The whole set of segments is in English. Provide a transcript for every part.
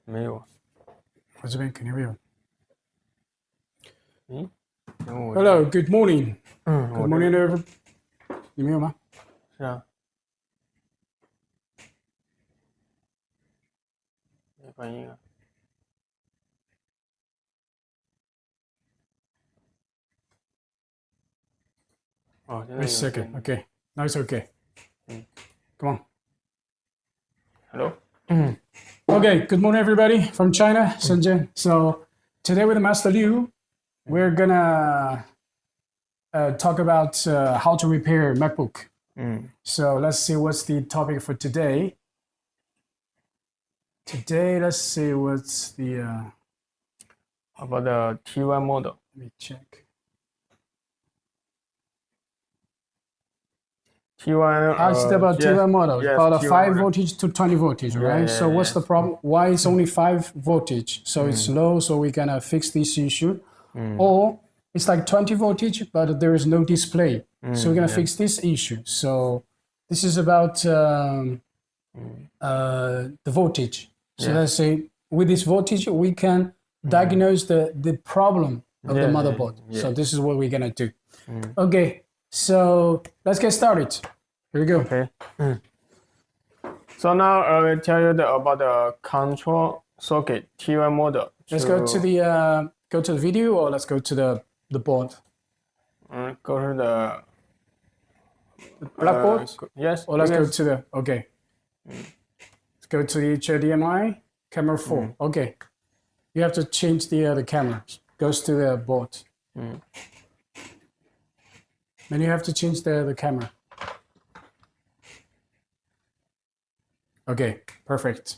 没有。我这边肯定会有。我 Hello, good morning. 嗯 Good morning, everyone. 你没有吗？是啊，没反应啊。哦，现在 Wait a 有 second. 电。 Okay, now it's okay. Come on. Hello。 Okay, good morning, everybody from China, Shenzhen. So today with Master Liu, we're gonna talk about how to repair MacBook. So let's see what's the topic for today. Today, let's see what's the. About the T1 model. Let me check. T1. It's about yes, T1 model. Yes, About a T1 5 model. voltage to 20 voltage, right? yeah, So what's the problem? Why it's only 5 voltage? So it's low, so we're gonna fix this issue. Or it's like 20 voltage, but there is no display. So we're gonna fix this issue. So this is about the voltage. So let's say with this voltage, we can diagnose the problem of the motherboard. So this is what we're gonna do. Okay, so let's get started. Here we go. Okay. So now I will tell you about the control circuit T1 model. Let's go to the video, or let's go to the board. Go to the Blackboard? Yes. Or let's go to the, okay. Let's go to the HDMI, camera 4. Okay. You have to change the camera. Goes to the board. Then you have to change the camera. Okay, perfect.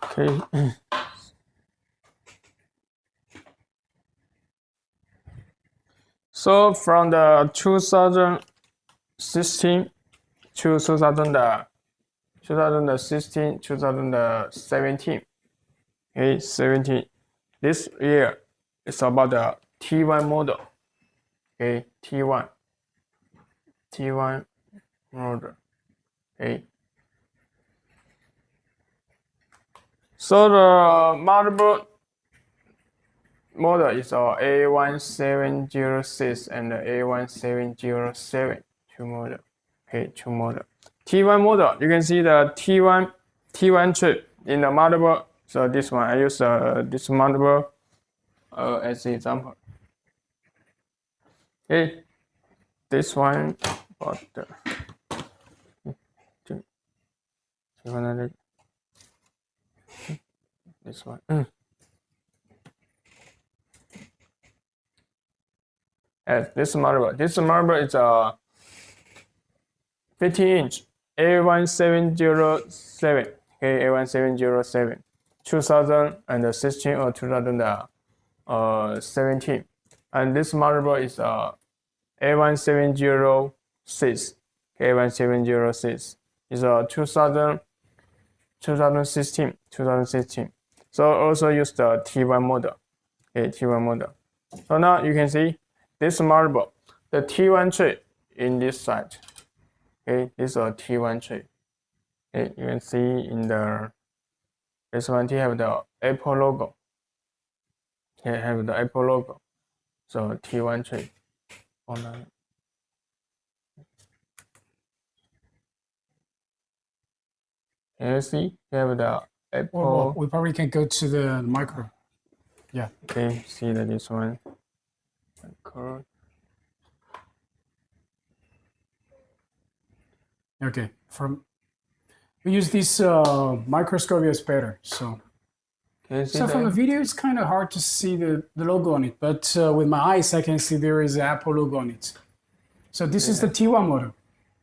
Okay. So from the 2016 to 2016, 2017, okay, 17. This year is about the T1 model. Okay, T1 model. Okay. So the motherboard model is A1706 and A1707, two model. Okay, two model. T1 model, you can see the T1 chip in the motherboard. So this one, I use this motherboard as an example. Okay, this one about the this one. Yes, this motherboard. This motherboard is a 15-inch A1707. Okay, A1707, 2016 or 2017. And this motherboard is A1706. A1706 is a 2016. So also use the T1 model. Okay, T1 model. So now you can see this motherboard, the T1 tray in this side. Okay, this is a T1 tray. Okay, you can see in this one have the Apple logo. Okay, have the Apple logo. So T1 tray. Can you see? You have the Apple. Well, we probably can go to the micro. Yeah. Okay, see that this one. Okay. We use this microscope is better. So from the video, it's kind of hard to see the logo on it, but with my eyes, I can see there is an Apple logo on it. So this is the T1 model.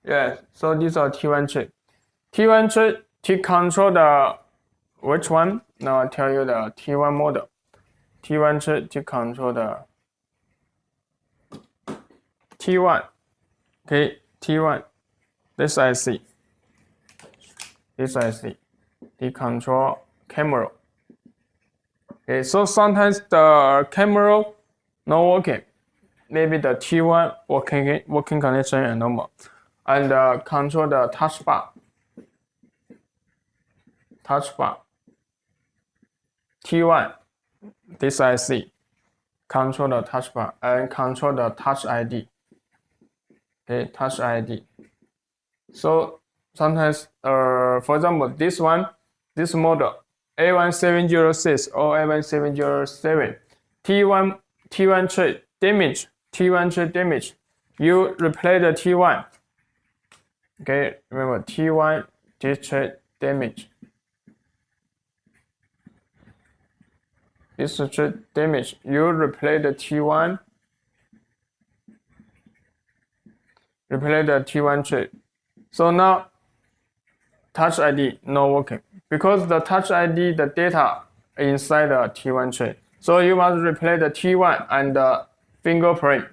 Yeah. So these are T1 chip. T1 chip to control the which one? Now I'll tell you the T1 model. T1 chip to control the T1. Okay, T1. This IC. The control camera. Okay, so sometimes the camera not working. Maybe the T1 working connection is normal. and control the touch bar. T1, this IC, control the touch bar and control the touch ID. Okay, touch ID. So sometimes, for example, this model, A1706 or A1707, T1 tray damage, you replace the T1. Okay, remember T1 this tray damage. This tray damage, you replace the T1. Replace the T1 tray. So now touch ID not working because the touch ID, the data inside the T1 tray. So you must replace the T1 and the fingerprint.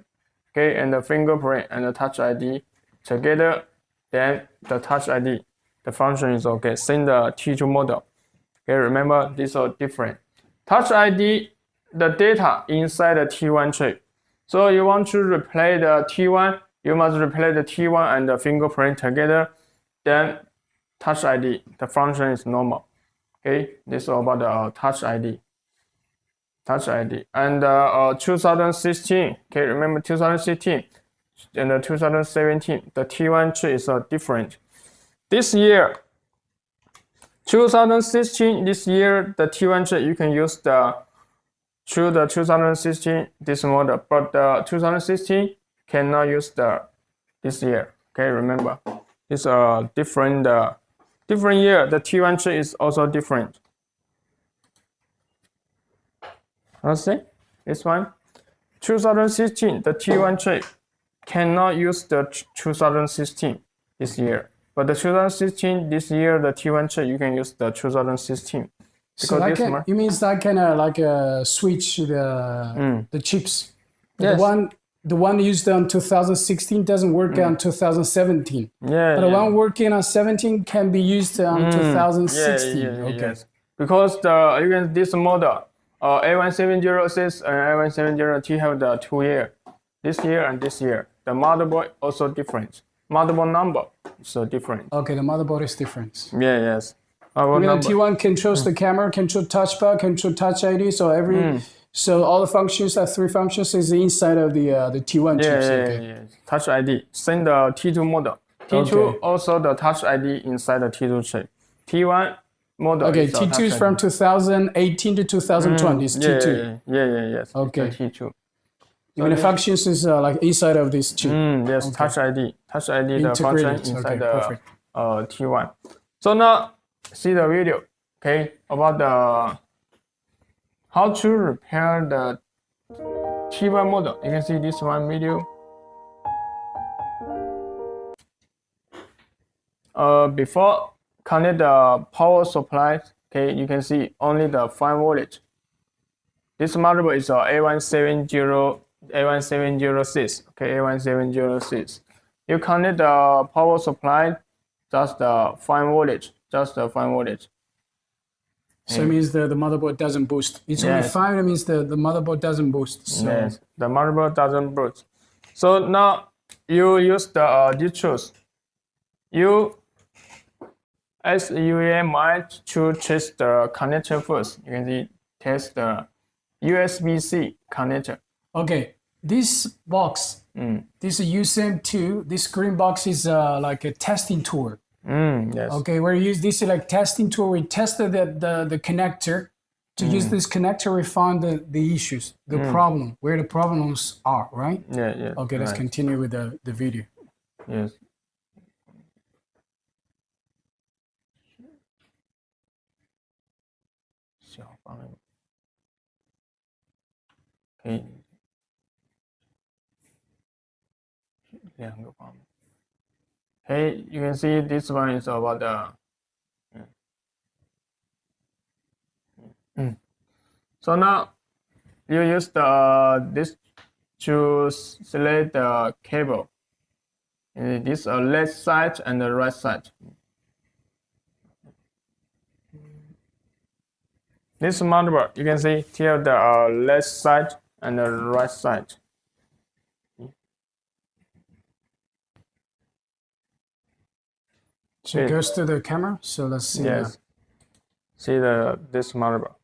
Okay, and the fingerprint and the touch ID together. Then the touch ID, the function is okay. Same the T2 model. Okay, remember these are different. Touch ID, the data inside the T1 tray. So you want to replace the T1, you must replace the T1 and the fingerprint together. Then touch ID, the function is normal. Okay, this is all about the touch ID. And 2016. Okay, remember 2016 and 2017. The T1 tray is different. This year, 2016. This year, the T1 tray you can use the 2016 this model, but the 2016 cannot use this year. Okay, remember it's a different year. The T1 tray is also different. Let's see this one. 2016, the T1 tray cannot use the 2016 this year, but the 2016 this year, the T1 tray you can use the 2016. So that it means that kind of like switch the chips. Yes. The one used on 2016 doesn't work on 2017. Yeah. But the one working on 17 can be used on 2016. Yeah, okay. Yes. Because this model, A1706 and A1702 have the 2 year, this year and this year. The motherboard also different. Motherboard number is different. Okay, the motherboard is different. Yeah, yes. The T1 controls the camera, control touch bar, control touch ID. So so all the functions, 3 functions, is inside of the T1 chips. Yeah. Touch ID. Send the T2 model. T2 also the touch ID inside the T2 chip. T1 model. Okay, T2 is from 2018 to 2020. It's T2. Yes. Okay. T2. Even the functions is like inside of this chip. Yes, okay. Touch ID. Touch ID, the function inside the T1. So now see the video, okay, about the how to repair the T1 model. You can see this one video. Before connect the power supply, okay, you can see only the 5 voltage. This motherboard is A1706, okay, A1706. You connect the power supply, just the 5 voltage, So it means the motherboard doesn't boost. It's only 5, it means the motherboard doesn't boost. So. Yes, the motherboard doesn't boost. So now you use the these tools. You might to test the connector first. You can see test the USB-C connector. Okay, this box, this USM2, this green box is like a testing tool. Yes. Okay, we use this like testing tool. We tested the connector. To use this connector, we found the issues, the problem, where the problems are, right? Yeah. Okay, let's continue with the video. Yes. Okay. 2个方面。Okay, you can see this one is about the. So now you use this to select the cable. This left side and the right side. This motherboard, you can see here the left side and the right side. So it goes to the camera. So let's see. Yes. See this motherboard.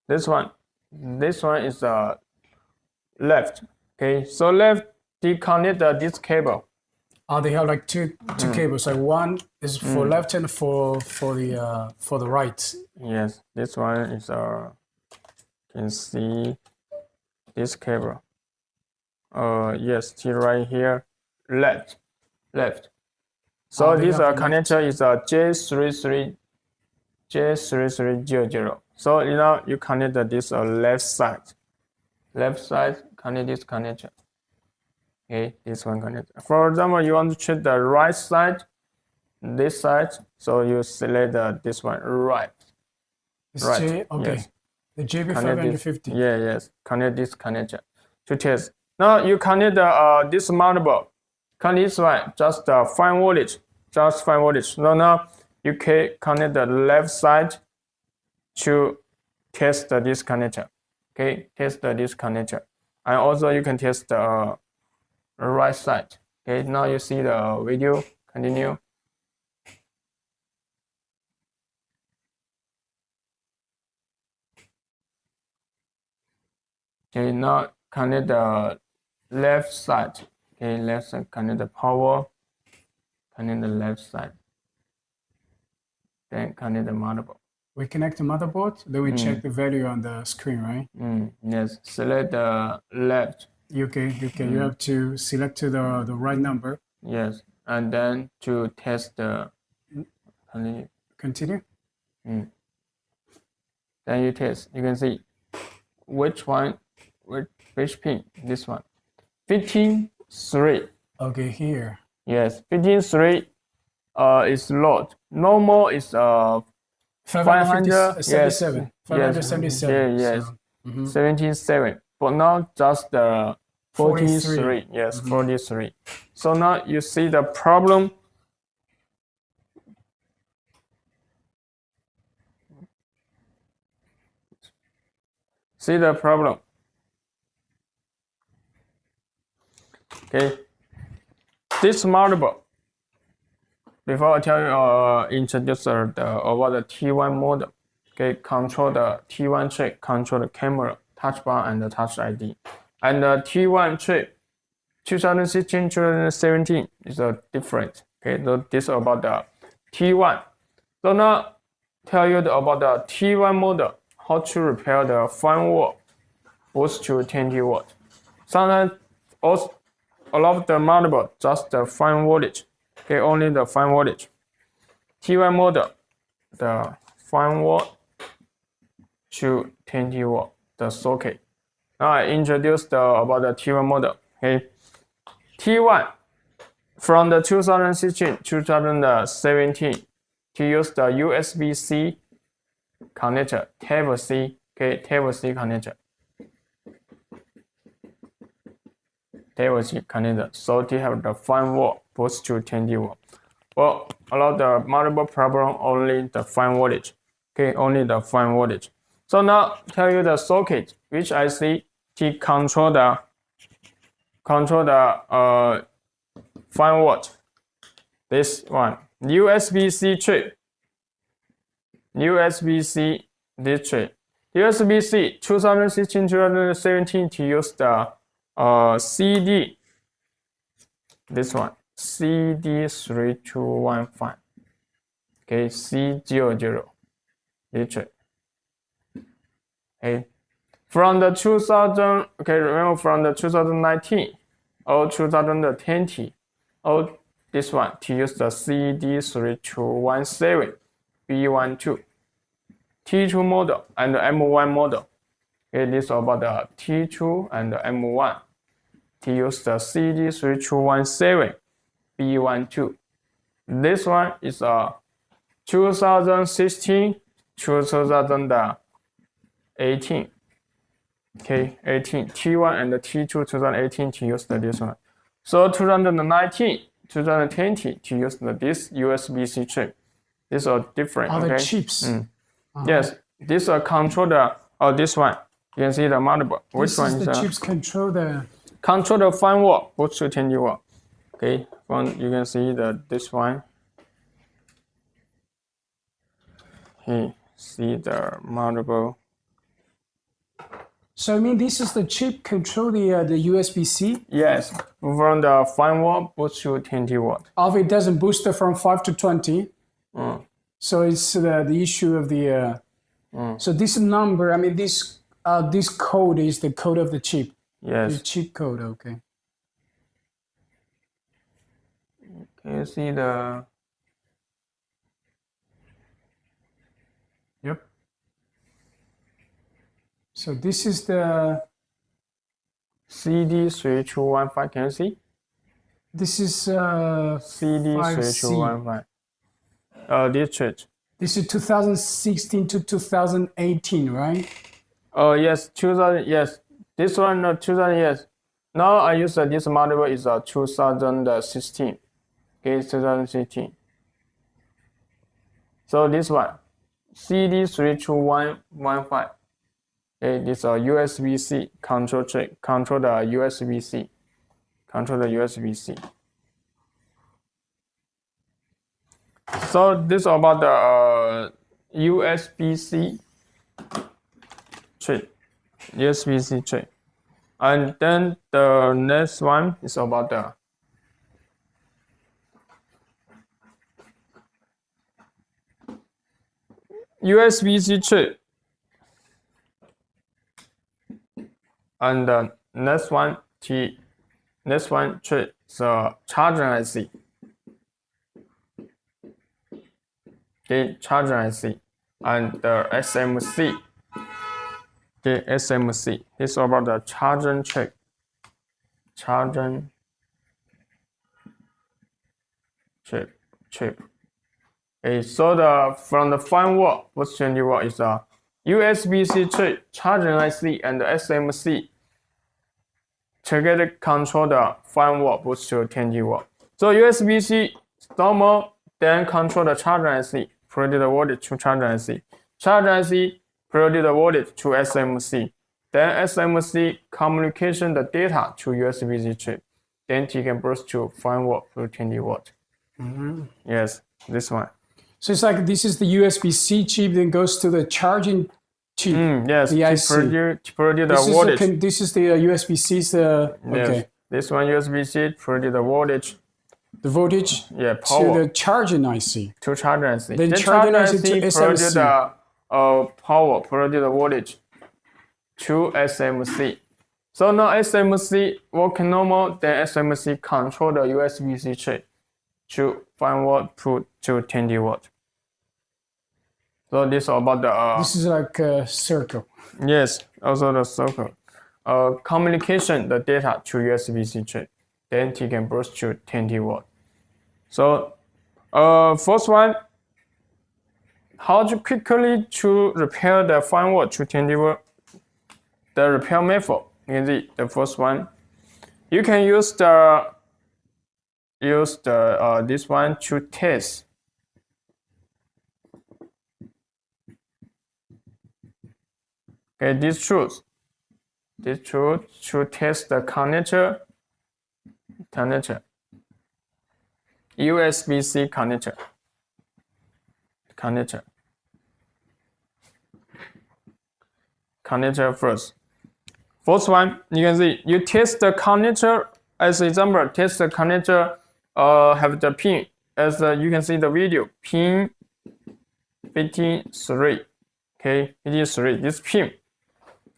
This one is the left. Okay, so left disconnect this cable. Oh, they have like two cables. Like one is for left and for the right. Yes, this one is you can see this cable. Yes, see right here, left. So this connector is a J3300. So you connect this left side. Connect this connector. Okay, this one connector. For example, you want to check the right side, this side. So you select this one, right. Okay. Yes. The JB550. Yes. Connect this connector to test. Now you connect this motherboard. Connect this one, just 5 voltage. Just 5 voltage. Now you can connect the left side to test this connector. Okay, test this connector. And also you can test the right side. Okay, now you see the video. Continue. Okay, now connect the left side. Okay, left side, connect the power. Connect the left side. Then connect the motherboard. We connect the motherboard, then we check the value on the screen, right? Yes, select the left. Okay. You have to select to the right number. Yes, and then to test the Continue. Then you test. You can see which pin. This one. 15.3. Okay, here. Yes, 15.3 is load. Normal is 577. 577. Yes. So, 77. But now just the 43. Yes, 43. So now you see the problem. See the problem. Okay. This motherboard. Before I tell you, introduce about the T1 model. Okay, control the T1 chip, control the camera, touch bar, and the touch ID. And the T1 chip, 2016, 2017 is different. Okay, so this is about the T1. So now tell you about the T1 model, how to repair the 5 watt boost to 20 watt. Sometimes also a lot of the motherboard just the 5 voltage. Okay, only the 5 voltage. T1 model, the 5 watt to 20 watt, the socket. Now I introduced about the T1 model. Okay, T1 from the 2016, 2017 to use the USB-C connector, Type-C. Okay, Type-C connector. Type-C connector. So they have the 5 watt boost to 20 watt. Well, a lot of the motherboard problem only the 5 voltage. Okay, only the 5 voltage. So now tell you the socket which IC to control the 5 watt. This one, USB-C chip. USB-C this chip. USB-C 2016, 2017 to use the CD. This one, CD3215. Okay, C00. This chip. Okay, from the 2000. Okay, remember from the 2019 or 2020 or this one to use the CD3217 B12 T2 model and the M1 model. Okay, this is about the T2 and the M1 to use the CD3217 B12. This one is 2016 2018. Okay, 18 T1 and the T2 2018 to use this one. So 2019 2020 to use this USB-C chip. These are different. Other chips. Yes, this control the this one. You can see the motherboard. Which one is the chips control the 5 watt boost to 20 watt. Okay, you can see this one. Okay, see the motherboard. So I mean, this is the chip control the USB-C. Yes, from the 5 watt boost to 20 watt. Of it doesn't boost it from 5 to 20. So it's the issue of the. So this number, I mean, this code is the code of the chip. Yes. The chip code, okay. Can you see the? Yep. So this is the CD 3215. Can you see? this is CD 3215. This switch. This is 2016 to 2018, right? Oh yes, 2000. Yes, this one 2000. Yes. Now I use this motherboard is 2016. Okay, 2016. So this one, CD 3215. Okay, this USB-C control chip. Control the USB-C. Control the USB-C. So this is about the USB-C chip. USB-C chip. And then the next one is about the USB-C chip. And the next one chip is charger IC. Okay, charger IC. And the SMC. Okay, SMC. This is about the charging chip. Charging chip. Okay, so from the 5 watt boost 20 watt is a USB-C chip, charging IC, and the SMC together control the 5 watt boost to 20 watt. So USB-C normal, then control the charger IC, produce the voltage to charger IC. Charger IC produce the voltage to SMC. Then SMC communication the data to USB-C chip. Then it can burst to 5 watt to 20 watt. Yes, this one. So it's like this is the USB-C chip, then goes to the charging chip. Yes, the IC. to produce the voltage. This is the USB-C's. Okay. Yes, this one USB-C produce the voltage. The voltage. Yeah, power. To the charging IC. To charging IC. Then charging IC to produce SMC. the power, produce the voltage to SMC. So now SMC working normal, then SMC control the USB-C chip to 5 watt to 20 watt. So this is about the. This is like a circle. Yes, also the circle. Communication the data to USB-C chip. Then it can burst to 20 watt. So, first one, how to quickly to repair the 5 watt to 20 watt. The repair method. You can see the first one. You can use this one to test. Okay, this truth to test the connector, USB-C connector first. First one, you can see you test the connector as example. Test the connector have the pin as you can see the video pin 53. Okay, 53. This pin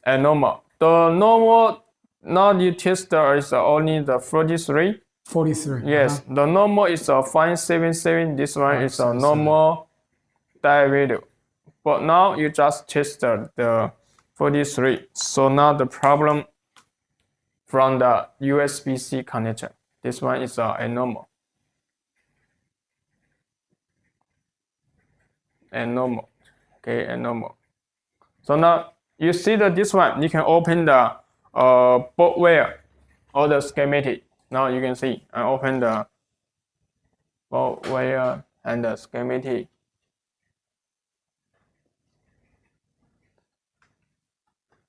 and normal. The normal now you test is only the 43. 43. Yes, the normal is a 577. This one is a normal die video. But now you just test the 43. So now the problem from the USB-C connector. This one is a normal. Okay, a normal. So now you see that this one, you can open the boardware or the schematic. Now you can see I open the boardware and the schematic.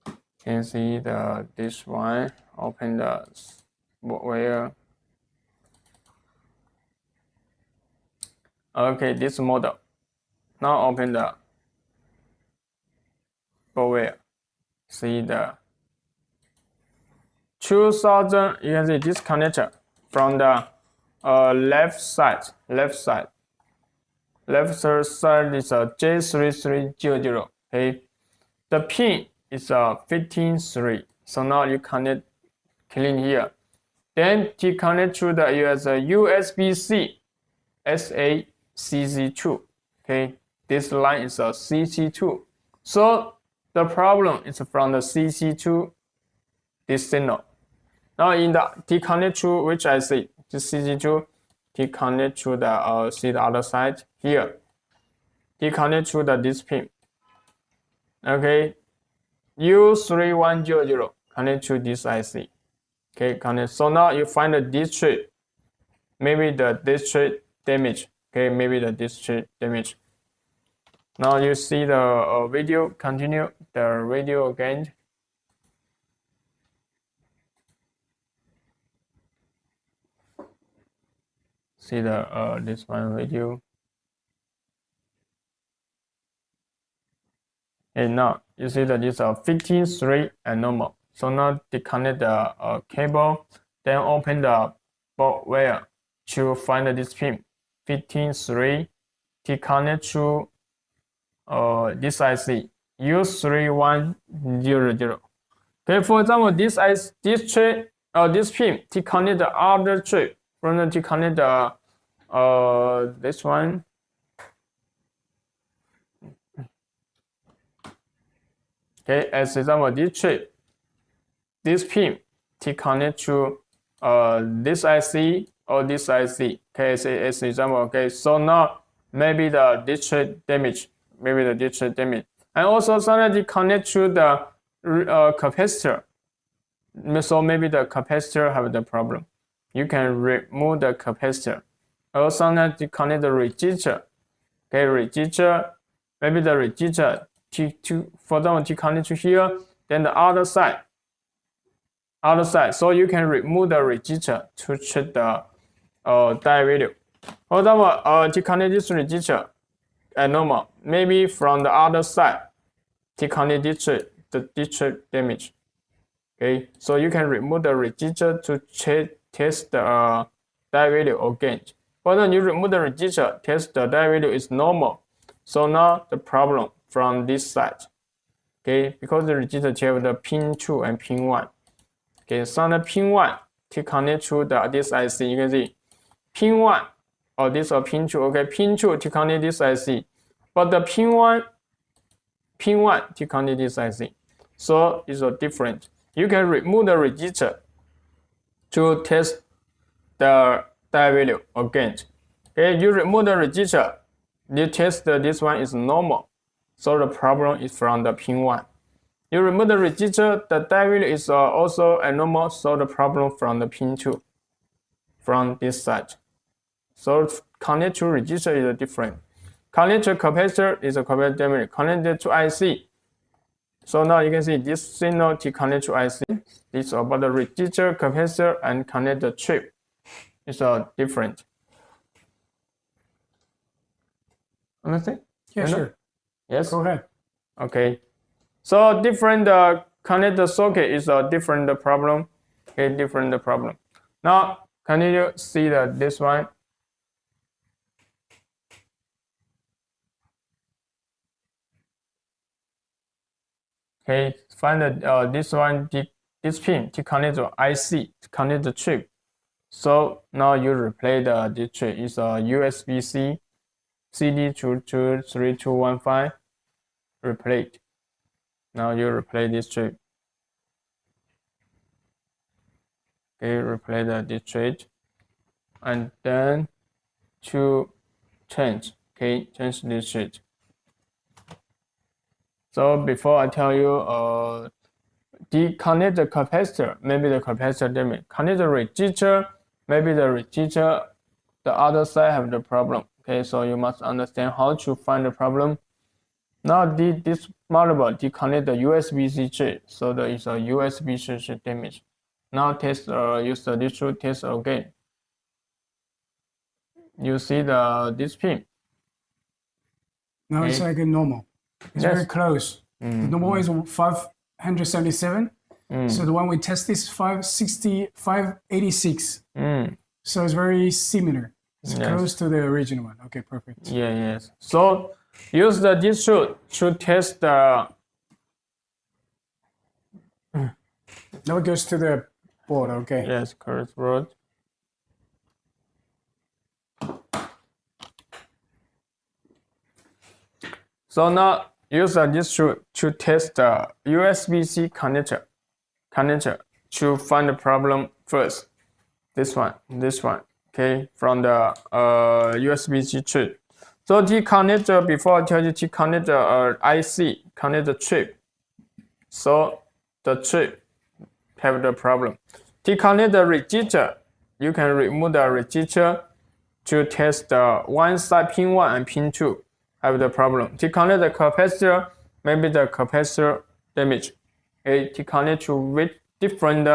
You can see this one. Open the boardware. Okay, this model. Now open the wire. See the 2000. You can see this connector from the left side is a J3300. Okay, the pin is a 153. So now you connect clean here. Then to connect to the USB-C SACC2. Okay, this line is a CC2. So the problem is from the CC2, this signal. Now in the T-connect to which I see, the CC2, T-connect to the see the other side here. T-connect to the this pin. Okay, U3100 connect to this IC. Okay, connect. So now you find the district. Maybe the district damage. Okay, maybe the district damage. Now you see the video. Continue the video again. See the this one video. And now you see that this 153 and normal. So now disconnect the cable, then open the board wire to find this pin 153. Disconnect to this IC U3100. Okay, for example, this tray this pin disconnect the other tray from the disconnect the this one. Okay, as example, this tray, this pin to connect to this IC or this IC. Okay, as example. Okay, so now maybe the district damage, and also sometimes it connect to the capacitor. So maybe the capacitor have the problem. You can remove the capacitor. Or sometimes you connect the resistor. Okay, resistor, maybe the resistor for them to connect to here, then the other side. So you can remove the resistor to check the die value. For example, to connect this resistor at normal, maybe from the other side to connect the district damage. Okay, so you can remove the resistor to test the die value again. But then you remove the resistor, test the die value is normal. So now the problem from this side. Okay, because the resistor have the pin 2 and pin 1. Okay, so the pin 1 to connect to this IC, you can see pin 1 or this or pin 2. Okay, pin 2 to connect this IC, but the pin 1 to connect this IC. So it's different. You can remove the resistor to test the die value again. Okay, you remove the resistor, you test this one is normal. So the problem is from the pin 1. You remove the resistor, the die value is also normal. So the problem from the pin 2, from this side. So connect to resistor is different. Connect to capacitor is a capacitor damage. Connected to IC. So now you can see this signal to connect to IC. It's about the resistor, capacitor, and connect the chip. It's different. Understand? Yeah, sure. Yes. Go ahead. Okay. So different connect the socket is a different problem. Okay, different problem. Now can you see this one? Okay, find this one, this pin to connect the IC, to connect the chip. So now you replace this chip. It's a USB-C CD223215. Replace. Now you replace this chip. Okay, replace this chip, and then to change. Okay, change this chip. So before I tell you, disconnect the capacitor, maybe the capacitor damage. Connect the resistor, maybe the resistor, the other side have the problem. Okay, so you must understand how to find the problem. Now this motherboard disconnect the USB-C chip, so there is a USB-C chip damage. Now test use the district test again. You see this pin. Now it's like a normal. It's very close. The normal one is 577. So the one we test is 586. So it's very similar. It's close to the original one. Okay, perfect. Yeah, yes. So use this to test the. Now it goes to the board. Okay. Yes, correct board. So now use this to test the USB-C connector to find the problem first. This one. Okay, from the USB-C chip. So the connector, before I tell you to connect the IC, connect the chip. So the chip have the problem. To connect the register, you can remove the register to test the one side pin 1 and pin 2 have the problem. To connect the capacitor, maybe the capacitor damage. Okay, to connect to with different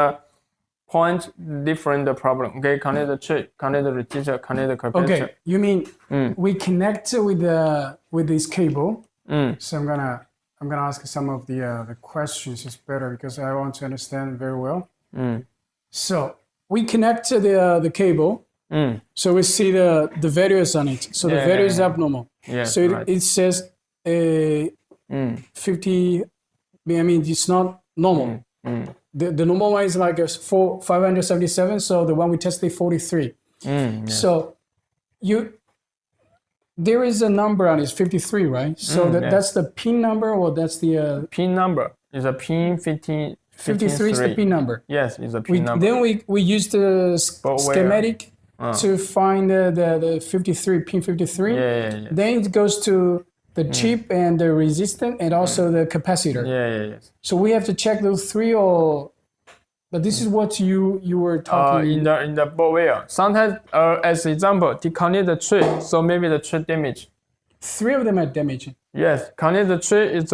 point, different problem. Okay, connect the chip, connect the register, connect the capacitor. Okay, you mean we connect with this cable. So I'm gonna ask some of the questions. It's better because I want to understand very well. So we connect to the cable. So we see the values on it. So the value is abnormal. So it says 50. I mean, it's not normal. The normal one is like 577. So the one we tested 43. So there is a number on it, 53, right? So that's the pin number, or that's the pin number is a pin 15. 53 is the pin number. Yes, it's a pin number. Then we use the schematic to find the 53, pin 53. Then it goes to the chip and the resistor and also the capacitor. Yes. So we have to check those three, but this is what you were talking in the board wheel. Sometimes, as example, to connect the tree, so maybe the tree damage. 3 of them are damaged. Yes, connect the tree is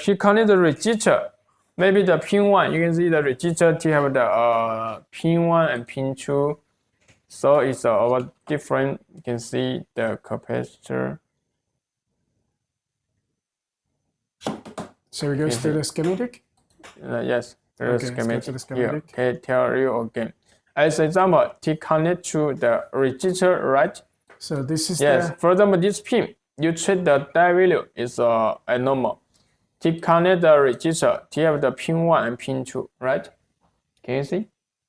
he connect the register. Maybe the pin 1, you can see the register to have the pin 1 and pin 2. So it's about different. You can see the capacitor. So it goes to the schematic? Yes, Okay, schematic. to the schematic. Okay, tell you again. As example, to connect to the register, right? So this is For example, this pin, you check the die value is abnormal. To connect the register, to have the pin 1 and pin 2, right? Can you see?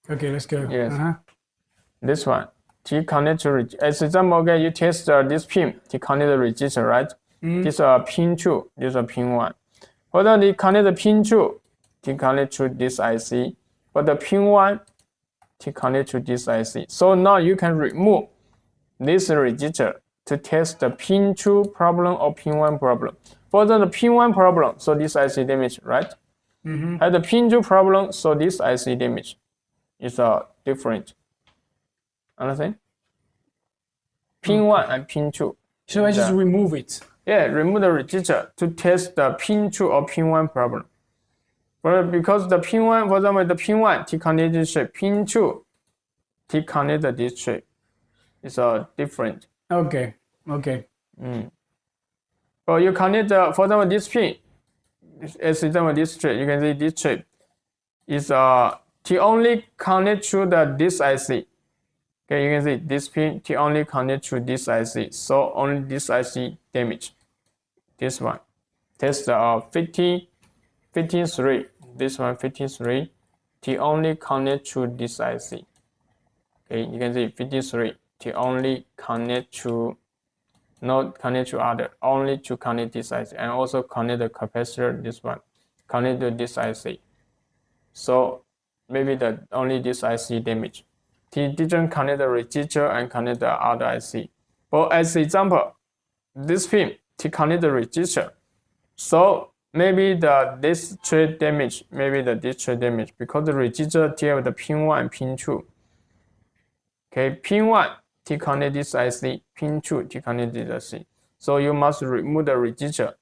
Okay, let's go. Yes. This one, to connect to as example, okay, you test this pin to connect the register, right? This pin 2, this is pin 1. For then you connect the pin 2 to connect to this IC, but the pin 1 to connect to this IC. So now you can remove this register to test the pin 2 problem or pin 1 problem. For the pin 1 problem, so this IC damage, right? And the pin 2 problem, so this IC damage is different. Understand? Pin 1 and pin 2. So I just remove it. Remove the register to test the pin 2 or pin 1 problem. But because the pin 1, for example, the pin 1 to connect this chip, pin 2 to connect this chip is different. Okay. But you connect for example, this pin, as example, this chip, you can see this chip is to only connect to this IC. Okay, you can see this pin to only connect to this IC, so only this IC damage. This one, test 53. This one 53 to only connect to this IC. Okay, you can see 53 to only connect to, not connect to other, only to connect this IC, and also connect the capacitor. This one, connect to this IC. So maybe only this IC damage. He didn't connect the register and connect the other IC. But as example, this pin to connect the register. So maybe this trade damage, this trade damage, because the register deal with the pin 1 and pin 2. Okay, pin 1 to connect this IC, pin 2 to connect this IC. So you must remove the register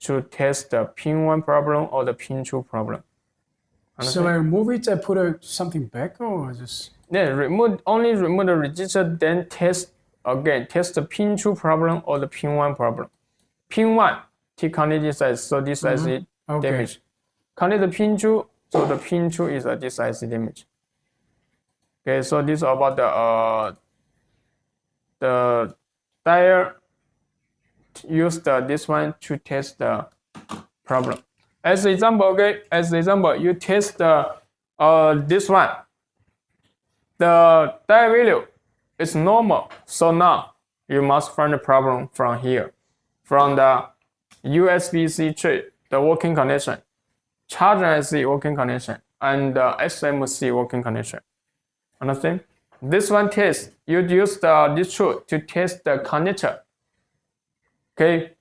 to test the pin 1 problem or the pin 2 problem. Understand? So I remove it, I put something back, or just... only remove the register, then test the pin 2 problem or the pin 1 problem. Pin 1 to connect this IC, so this IC Okay. damage. Connect the pin 2, so the pin 2 is this IC damage. Okay, so this is about the dial. Use this one to test the problem. As example, okay, you test this one. The dial value is normal, so now you must find the problem from here, from the USB-C chip, the working connection, charger IC working connection, and the SMC working connection. Understand? This one test, you use this tool to test the connector. Okay,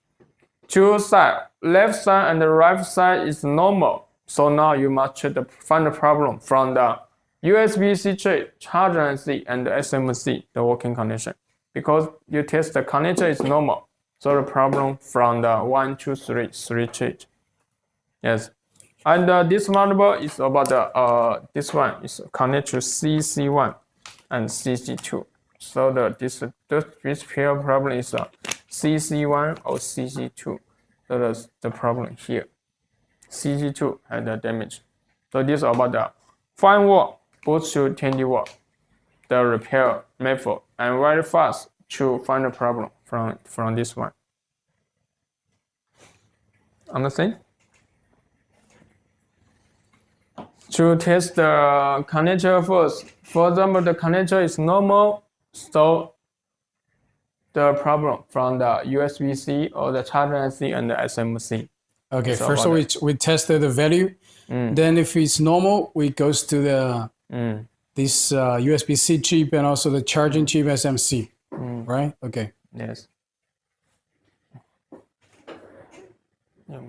two sides, left side and the right side is normal. So now you must find the problem from the USB-C chip, charger IC, and the SMC, the working connection. Because you test the connector is normal, so the problem from the 1, 2, 3 chip. Yes, and this motherboard is about this one is connected to CC1 and CC2. So this pair problem is CC1 or CC2. So that's the problem here. CC2 had the damage. So this is about the 5 watt boost to 20 watt, the repair method, and very fast to find the problem from this one. Understand? To test the connector first. For example, the connector is normal, so the problem from the USB-C or the charger IC and the SMC. Okay, first we tested the value. Then if it's normal, we goes to the this USB-C chip and also the charging chip SMC, right? Okay. Yes. The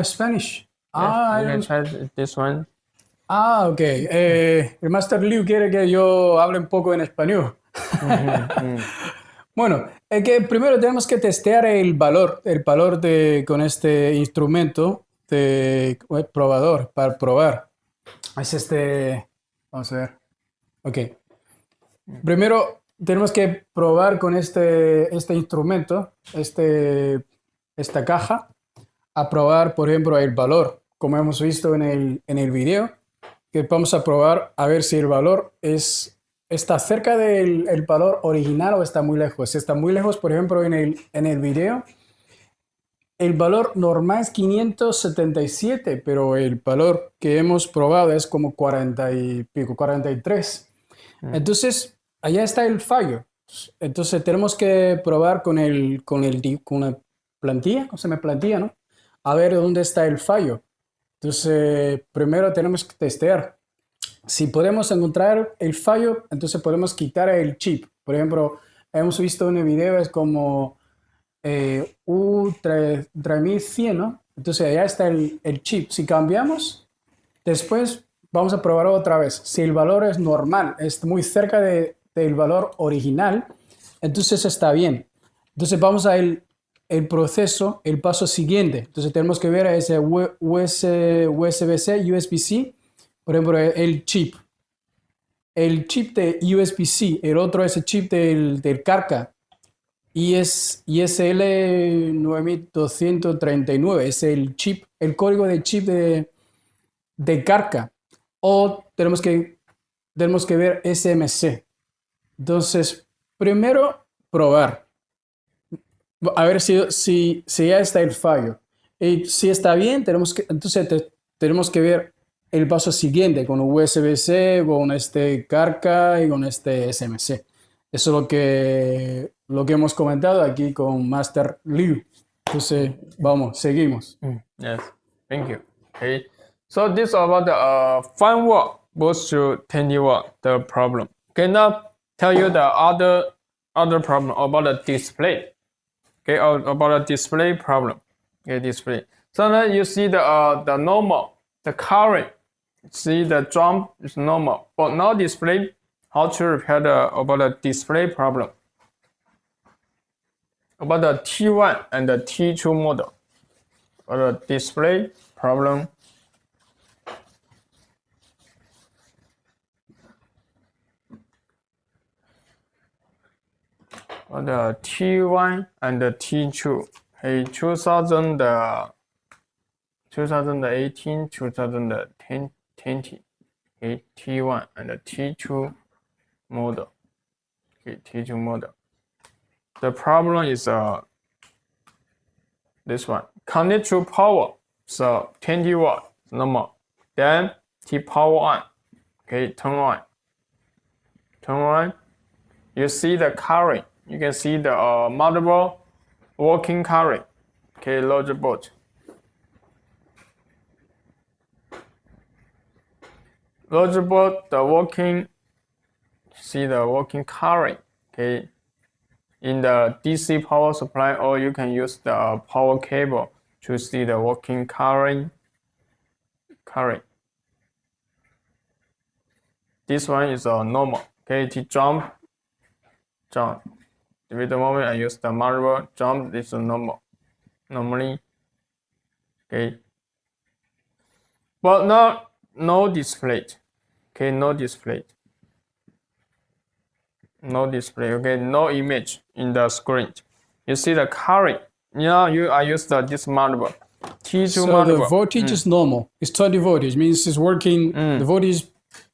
Spanish. I can try this one. Ok. El Master Liu quiere que yo hable un poco en español. Bueno, es que primero tenemos que testear el valor con este instrumento de probador para probar. Es vamos a ver. Ok. Primero tenemos que probar con este instrumento, esta caja, a probar, por ejemplo, el valor, como hemos visto en el video, que vamos a probar a ver si el valor está cerca del valor original o está muy lejos. Si está muy lejos, por ejemplo, en el video, el valor normal es 577, pero el valor que hemos probado es como 40 y pico, 43. Entonces, allá está el fallo. Entonces, tenemos que probar con una plantilla, ¿no? A ver dónde está el fallo. Entonces, primero tenemos que testear. Si podemos encontrar el fallo, entonces podemos quitar el chip. Por ejemplo, hemos visto en el video, es como U3100, ¿no? Entonces, allá está el chip. Si cambiamos, después vamos a probar otra vez. Si el valor es normal, es muy cerca del valor original, entonces está bien. Entonces, vamos a el proceso, el paso siguiente. Entonces tenemos que ver ese USB-C, USB-C, por ejemplo, el chip de USB-C, el otro es el chip del carga, ISL 9239, es el chip, el código de chip de carga, o tenemos que ver SMC. Entonces, primero probar. A ver si ya está el fallo. Y si está bien, entonces tenemos que ver el paso siguiente con USB-C, con carga y con SMC. Eso es lo que hemos comentado aquí con Master Liu. Entonces, vamos, seguimos. Yes, thank you. Okay, so this is about the 5 watt boost to 20 watt, the problem. Okay, now tell you the other problem about the display. Okay, about the display problem. Okay, display. So now you see the normal, the current. See the jump is normal, but now display. How to repair about the display problem? About the T1 and the T2 model. About the display problem. The T1 and the T2 Hey, 2018, 2020, okay, T1 and T2 model. Okay, T2 model. The problem is this one. Connect to power, so 20 watt, normal. Then T power on. Okay, turn on. Turn on. You see the current. You can see the motherboard working current. Okay, logic board. Logic board, the working. See the working current. Okay, in the DC power supply, or you can use the power cable to see the working current. This one is normal. Okay, to jump. With the moment I use the motherboard, jump is normal. Normally, okay. But now no display. Okay, no display. No display. Okay, no image in the screen. You see the current. I use this motherboard. T2 so motherboard. the voltage is normal. It's 20 voltage. Means it's working. The voltage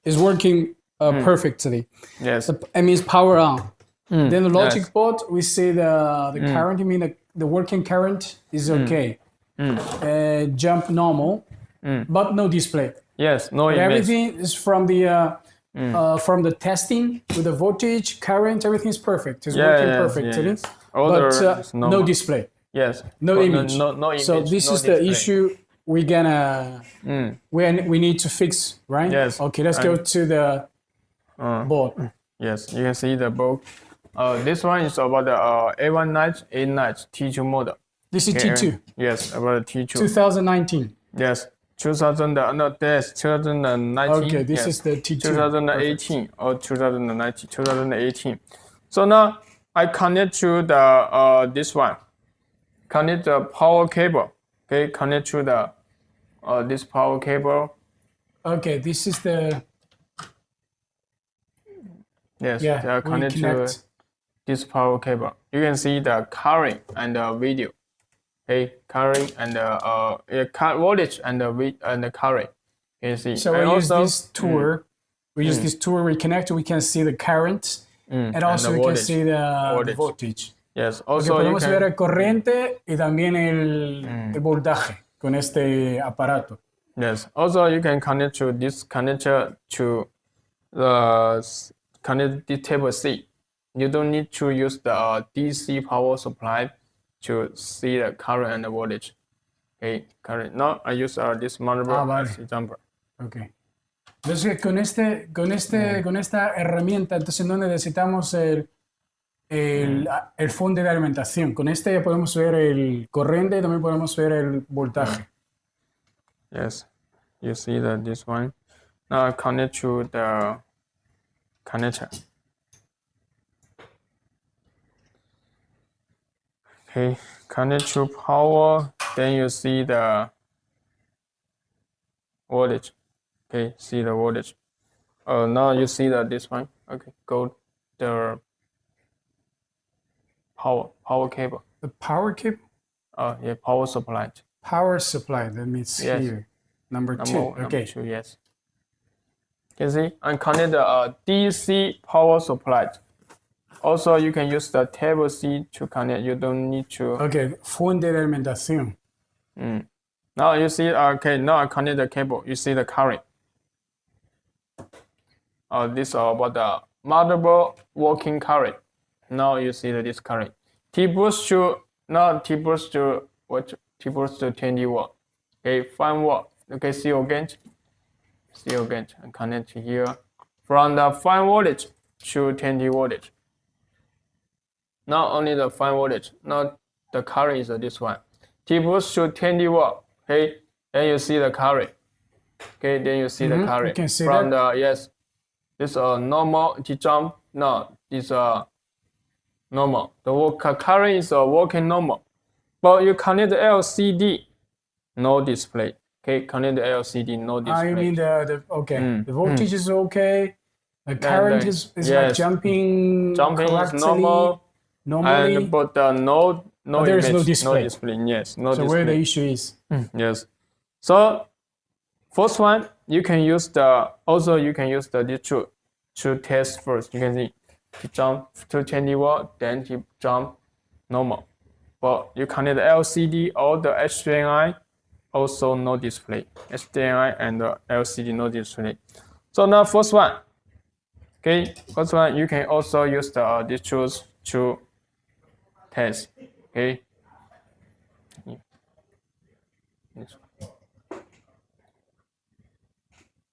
is working perfectly. Yes. It means power on. Then the logic board, we see the current. I mean the working current is okay. Jump normal, but no display. Yes. No But image. everything is from the testing with the voltage, current. Everything is perfect. It's working perfectly. Yes. But no display. Yes. No image. No image. So this is the issue we're gonna we need to fix, right? Yes. Okay, let's go to the board. Yes, you can see the board. This one is about the A1 night, A night T2 model. This is T2. Yes, about the T2. 2019. Yes, 2019. Okay, this is the T2. 2018 or 2019, 2018. So now I connect to the this one. Connect the power cable. Okay, connect to the this power cable. Okay, this is the Yes, we connect to connect. this power cable. You can see the current and the video. Okay, current and voltage and the current. You can see. So and we use also, this tour. We use this tour. We connect. We can see the current, and also the we can voltage. see the voltage. Yes, Porque also you podemos ver can. el corriente y también el voltaje con este aparato. Yes, also you can connect to this connector to the connect table C. You don't need to use the DC power supply to see the current and the voltage. Okay, current. Now I use this motherboard as example. Okay. Entonces con esta herramienta, entonces no necesitamos el fuente de alimentación. Con este ya podemos ver el corriente y también podemos ver el voltaje. Yes, you see that this one. Now I connect to the connector. Okay, connect to power. Then you see the voltage. Okay, see the voltage. Now you see that this one. Okay, go the power cable. The power cable? Yeah, power supply. Power supply, that means Yes. here. Number two. Number Okay. two, yes. Can see and connect the DC power supply. Also, you can use the table C to connect. You don't need to. Okay, fuente de alimentación. Now you see. Okay, now I connect the cable. You see the current. This is about the motherboard working current. Now you see this current. T boost to 20 watt. Okay, 5 watt. Okay, see again. And connect here from the 5 voltage to 20 voltage. Not only the 5 voltage. Now the current is this one. T boost to 20 watt. Okay, then you see the current. Okay, then you see the current. You can see from that. the yes. This normal T jump. No, this normal. The current is working normal. But you connect the LCD, no display. Okay, connect the LCD, no display. You mean the voltage is okay. The current is like yes. jumping Jumping is correctly. normal. Normally. And but no there is image, no display. No display. Yes, no so display. where the issue is. Yes. So first one, you can use the this tool to test first. You can see to jump to 20 watt, then to jump normal. But you connect the LCD or the HDMI, also no display. HDMI and the LCD no display. So now first one, okay, first one you can also use the these tools to test. Okay.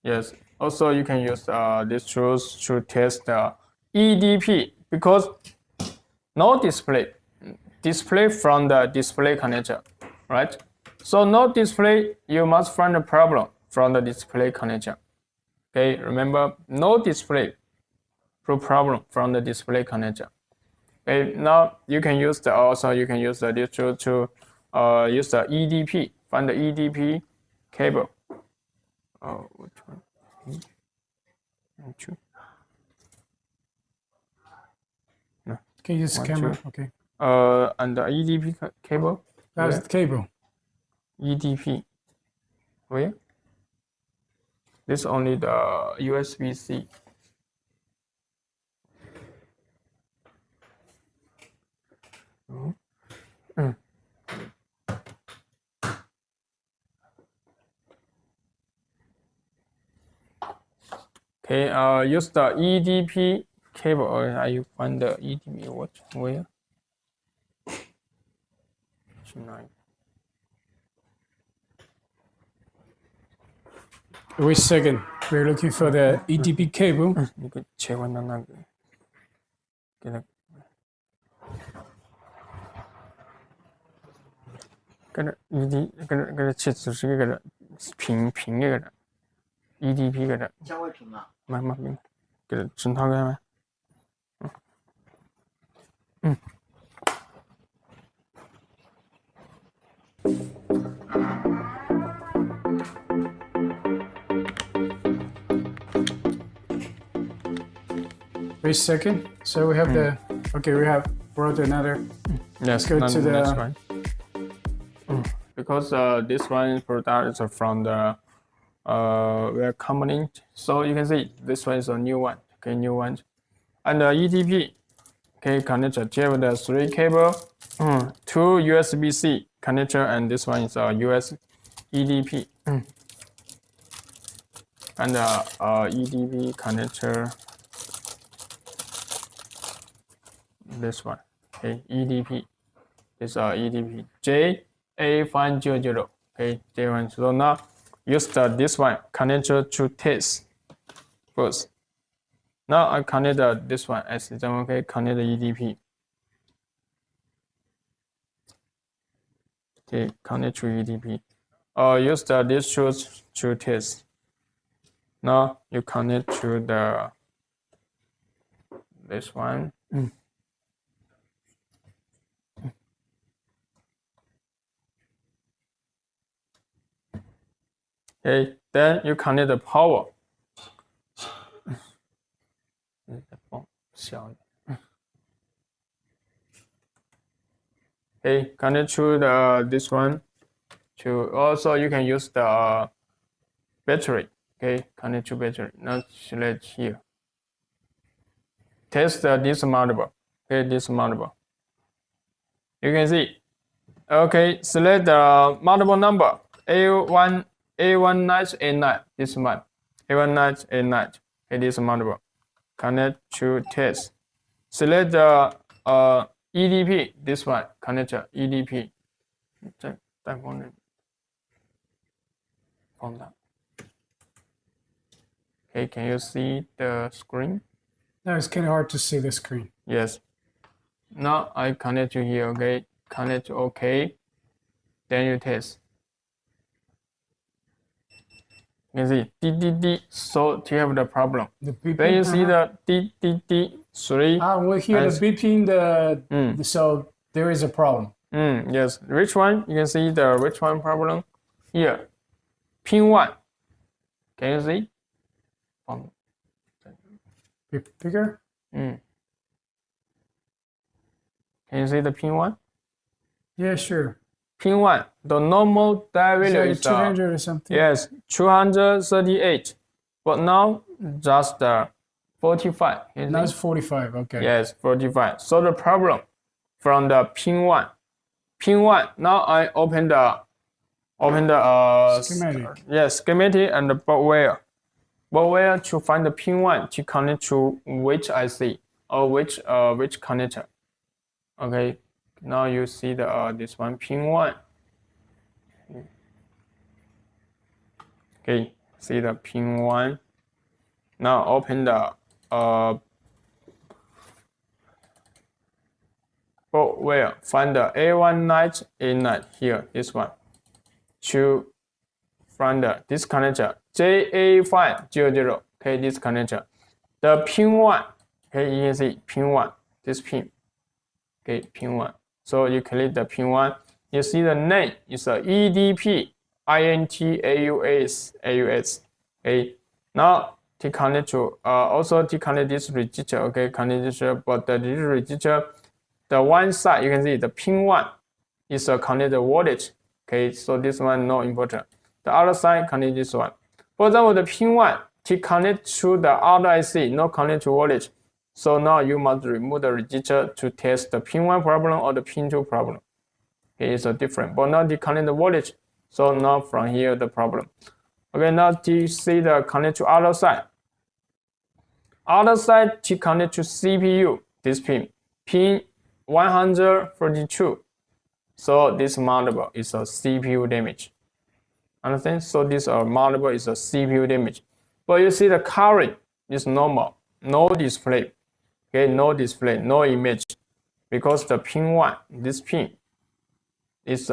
Yes. Also, you can use these tools to test the EDP because no display from the display connector, right? So no display, you must find a problem from the display connector. Okay, remember no display problem from the display connector. Okay, now you can use this tool to use the EDP, find the EDP cable. Oh, which one? Two. No. Can you use the camera? Two. Okay. And the EDP cable. That's the cable. EDP. Where? This only the USB-C. Okay, use the EDP cable. Or you find the EDP what? Where? Wait a second. We're looking for the EDP cable. 你给切换到那个，给它，给它 ED，给它切只是给它平给它 EDP 给它，将会平啊。慢平，给它整套给它。Wait a second. So we have the. Okay, we have brought another. Yes, go to the next one. Because this one product is from the where component. So you can see this one is a new one. Okay, new one. And the EDP, okay, connector. Here with the 3 cable, 2 USB-C connector, and this one is a US EDP. And EDP connector. This one, okay, EDP. This EDP JA500. Okay, J1. So now use this one connector to test first. Now I connect this one as example. Okay, connect the EDP. Okay, connect to EDP. Use these tools to test. Now you connect to this one. Okay, then you connect the power. Okay, connect to this one. Also you can use the battery. Okay, connect to battery. Now select here. Test this motherboard. Okay, this motherboard. You can see. Okay, select the motherboard number A1989. This one. A1989. Okay, this motherboard. Connect to test. Select the EDP. This one. Connect to EDP. Okay, can you see the screen? No, it's kind of hard to see the screen. Yes. Now I connect to here. Okay, connect to OK. Then you test. You can see D. So you have the problem. The beeping, Then you see the D 3. we hear the beeping. So there is a problem. Yes. Which one? You can see the which one problem here. Pin 1. Can you see? Bigger? Can you see the pin 1? Yeah, sure. Pin 1, the normal die value Like is 200 or something. yes, 238. But now just 45. Now it's 45. Okay. Yes, 45. So the problem from the pin 1. Pin 1, now I open the Schematic. yes, schematic and the board wire to find the pin 1 to connect to which IC or which connector. Okay, now you see the this one pin 1. Okay, see the pin 1. Now open the board wire, find the A19, A9 here, this one. To find this connector JA500. Okay, this connector. The pin 1. Okay, you can see pin 1. This pin. Okay, pin 1. So you click the pin 1. You see the name is a EDP INT Okay, now to connect to also to connect this register. Okay, connect this, but this register, the one side you can see the pin 1 is a connected voltage. Okay, so this one not important. The other side connect this one. For example, the pin 1 to connect to the other IC, not connect to voltage. So now you must remove the register to test the pin 1 problem or the pin 2 problem. Okay, it's a different. But now to connect the voltage. So now from here the problem. Okay, now to see the connect to other side. Other side to connect to CPU. This pin 142. So this motherboard is a CPU damage. Understand? So this motherboard is a CPU damage. But you see the current is normal, no display. Okay, no display, no image, because the pin 1, this pin is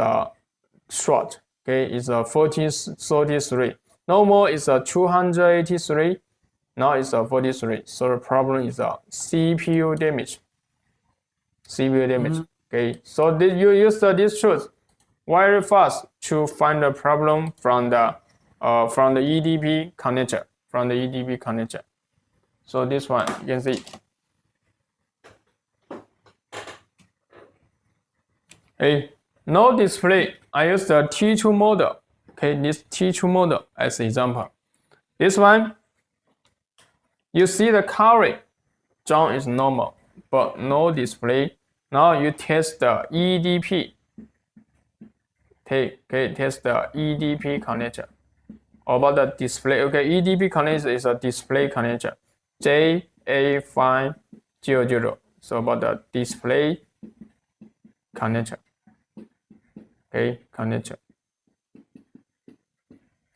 short. Okay, it's a 33. Normal is a 283. Now it's a 43. So the problem is a CPU damage. CPU damage. Okay, so you use this truth very fast to find the problem from the EDP connector. So this one you can see. Okay, no display. I use the T2 model. Okay, this T2 model as example. This one, you see the current John is normal, but no display. Now you test the EDP. Okay, test the EDP connector. About the display, okay, EDP connector is a display connector. JA500. So about the display connector. Okay, connector.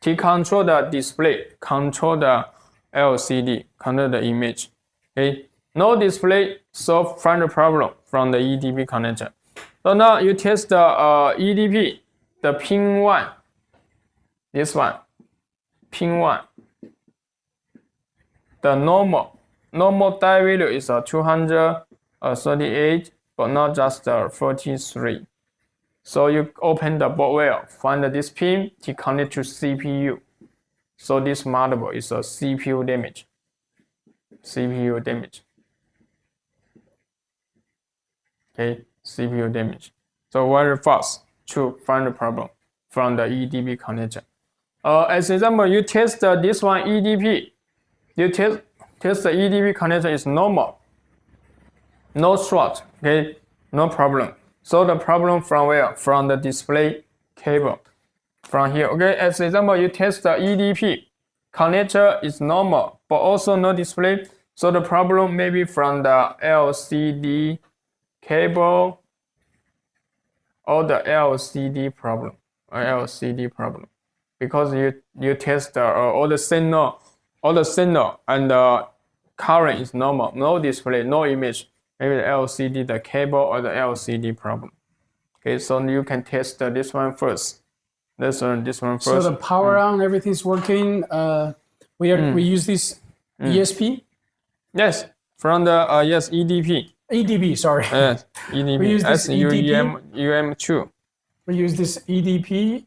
To control the display, control the LCD, control the image. Okay, no display, so find the problem from the EDP connector. So now you test the EDP, the pin 1, this one, pin 1. The normal die value is 238, but not just 43. So you open the board wire, find this pin to connect to CPU. So this motherboard is a CPU damage. Okay, CPU damage. So very fast to find the problem from the EDP connector. As example, you test this one EDP. You test the EDP connector is normal, no short. Okay, no problem. So the problem from where? From the display cable. From here. Okay, as example, you test the EDP connector is normal, but also no display. So the problem may be from the LCD cable or the LCD problem. Because you test all the signal and the current is normal, no display, no image. Maybe the LCD, the cable, or the LCD problem. Okay, so you can test this one first. This one first. So the power on, everything's working. We use this ESP. Yes, from the EDP. EDP, sorry. Yes, EDP. We use this EDP. UM2. We use this EDP.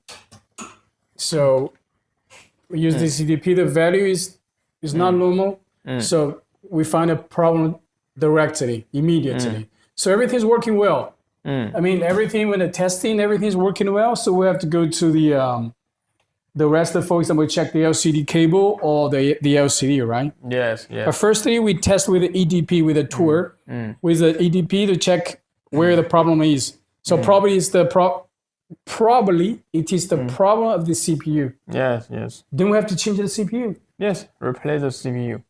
So we use this EDP. The value is not normal. So we find a problem directly, immediately. So everything's working well. I mean, everything when the testing, everything's working well. So we have to go to the rest of, for example, check the LCD cable or the LCD, right? Yes, yes. But firstly, we test with the EDP with a tour with the EDP to check where the problem is. So probably it's the probably it is the problem of the CPU. Yes, yes. Then we have to change the CPU. Yes, replace the CPU.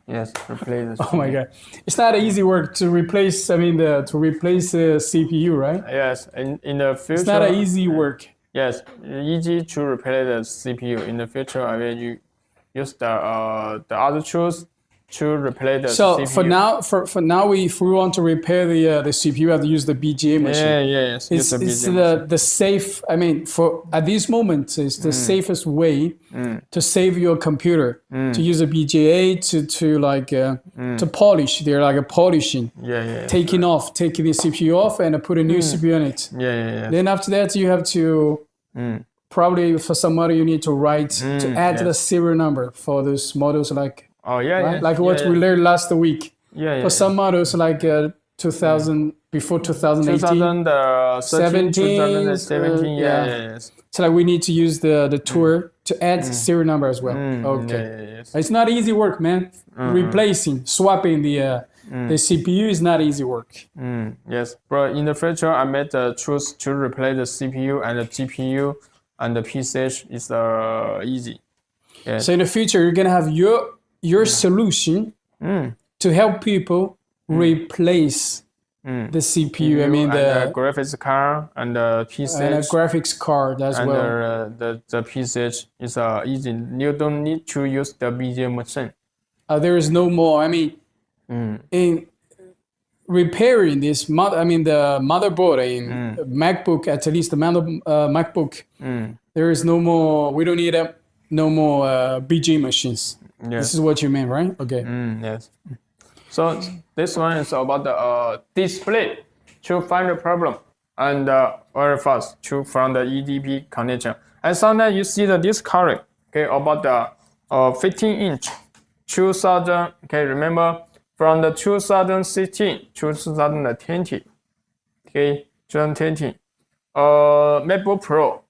Yes, replace the CPU. Oh my god, it's not easy work to replace. I mean, to replace the CPU, right? Yes, in the future. It's not an easy work. Yes, easy to replace the CPU. In the future, I will use the other tools to replace the CPU. So for now, if we want to repair the CPU, we have to use the BGA machine. Yes. It's the safe. I mean, for at this moment, it's the safest way to save your computer. To use a BGA to polish. They're like a polishing. Taking the CPU off and put a new CPU in it. Then after that, you have to probably for some model you need to write to add the serial number for those models like. Like what we learned last week. For some models like 2000 before 2018, 2017. So like we need to use the tour to add serial number as well. It's not easy work, man. Replacing, swapping the CPU is not easy work. Yes, but in the future, I made the choice to replace the CPU and the GPU and the PCH is easy. Yes. So in the future, you're gonna have your solution to help people replace the CPU. I mean the graphics card and the PCH and a graphics card as well. And the PCH is easy. You don't need to use the BGA machine. There is no more. I mean, in repairing this the motherboard in MacBook, at least the MacBook, there is no more. We don't need no more BGA machines. Yes. This is what you mean, right? Okay. Yes. So this one is about the display to find the problem and very fast to from the EDP connection. And sometimes you see this current, about the 15-inch 2000. Remember from the 2016 to 2020. 2020. MacBook Pro.